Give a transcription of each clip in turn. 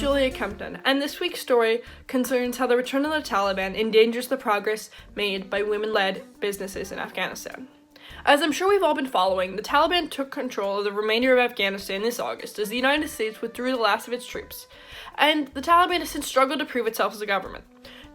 Julia Kempton, and this week's story concerns how the return of the Taliban endangers the progress made by women-led businesses in Afghanistan. As I'm sure we've all been following, the Taliban took control of the remainder of Afghanistan this August as the United States withdrew the last of its troops, and the Taliban has since struggled to prove itself as a government.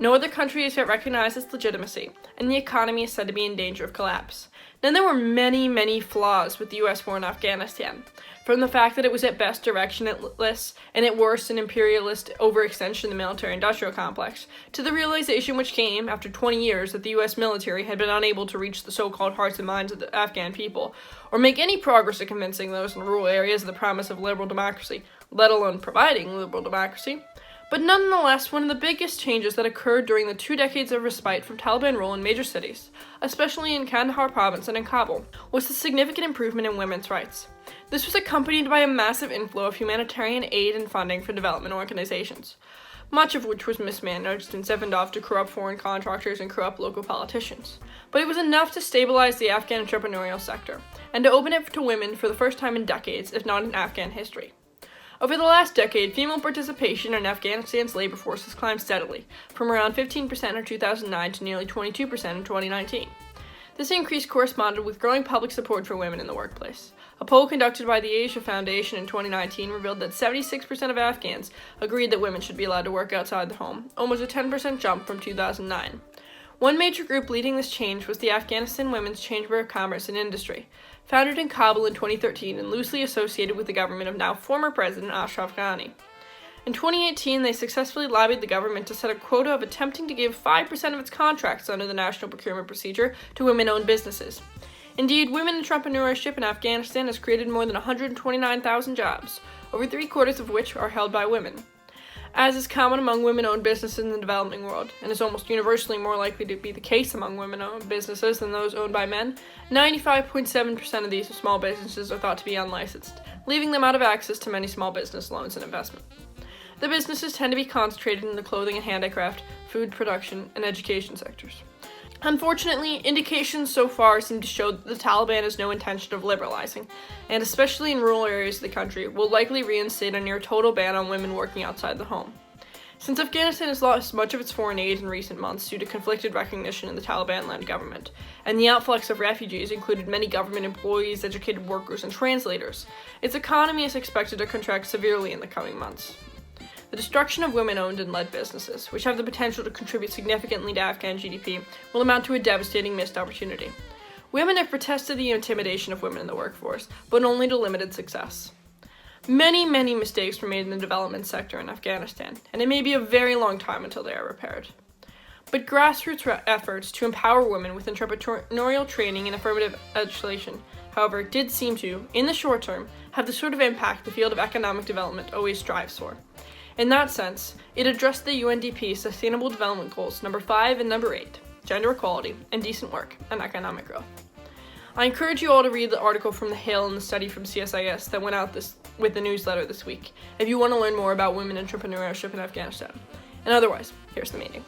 No other country has yet recognized its legitimacy, and the economy is said to be in danger of collapse. Then there were many flaws with the U.S. war in Afghanistan, from the fact that it was at best directionless and at worst an imperialist overextension of the military-industrial complex, to the realization which came after 20 years that the U.S. military had been unable to reach the so-called hearts and minds of the Afghan people, or make any progress in convincing those in rural areas of the promise of liberal democracy, let alone providing liberal democracy. But nonetheless, one of the biggest changes that occurred during the 2 decades of respite from Taliban rule in major cities, especially in Kandahar province and in Kabul, was the significant improvement in women's rights. This was accompanied by a massive inflow of humanitarian aid and funding for development organizations, much of which was mismanaged and siphoned off to corrupt foreign contractors and corrupt local politicians. But it was enough to stabilize the Afghan entrepreneurial sector, and to open it to women for the first time in decades, if not in Afghan history. Over the last decade, female participation in Afghanistan's labor force has climbed steadily, from around 15% in 2009 to nearly 22% in 2019. This increase corresponded with growing public support for women in the workplace. A poll conducted by the Asia Foundation in 2019 revealed that 76% of Afghans agreed that women should be allowed to work outside the home, almost a 10% jump from 2009. One major group leading this change was the Afghanistan Women's Chamber of Commerce and Industry, founded in Kabul in 2013 and loosely associated with the government of now former President Ashraf Ghani. In 2018, they successfully lobbied the government to set a quota of attempting to give 5% of its contracts under the National Procurement Procedure to women-owned businesses. Indeed, women entrepreneurship in Afghanistan has created more than 129,000 jobs, over 3/4 of which are held by women. As is common among women-owned businesses in the developing world, and is almost universally more likely to be the case among women-owned businesses than those owned by men, 95.7% of these small businesses are thought to be unlicensed, leaving them out of access to many small business loans and investment. The businesses tend to be concentrated in the clothing and handicraft, food production, and education sectors. Unfortunately, indications so far seem to show that the Taliban has no intention of liberalizing, and especially in rural areas of the country, will likely reinstate a near total ban on women working outside the home. Since Afghanistan has lost much of its foreign aid in recent months due to conflicted recognition in the Taliban-led government, and the outflux of refugees included many government employees, educated workers, and translators, its economy is expected to contract severely in the coming months. The destruction of women-owned and led businesses, which have the potential to contribute significantly to Afghan GDP, will amount to a devastating missed opportunity. Women have protested the intimidation of women in the workforce, but only to limited success. Many mistakes were made in the development sector in Afghanistan, and it may be a very long time until they are repaired. But grassroots efforts to empower women with entrepreneurial training and affirmative legislation, however, did seem to, in the short term, have the sort of impact the field of economic development always strives for. In that sense, it addressed the UNDP Sustainable Development Goals number 5 and number 8, gender equality and decent work and economic growth. I encourage you all to read the article from The Hill and the study from CSIS that went out with the newsletter this week if you want to learn more about women entrepreneurship in Afghanistan. And otherwise, here's the meeting.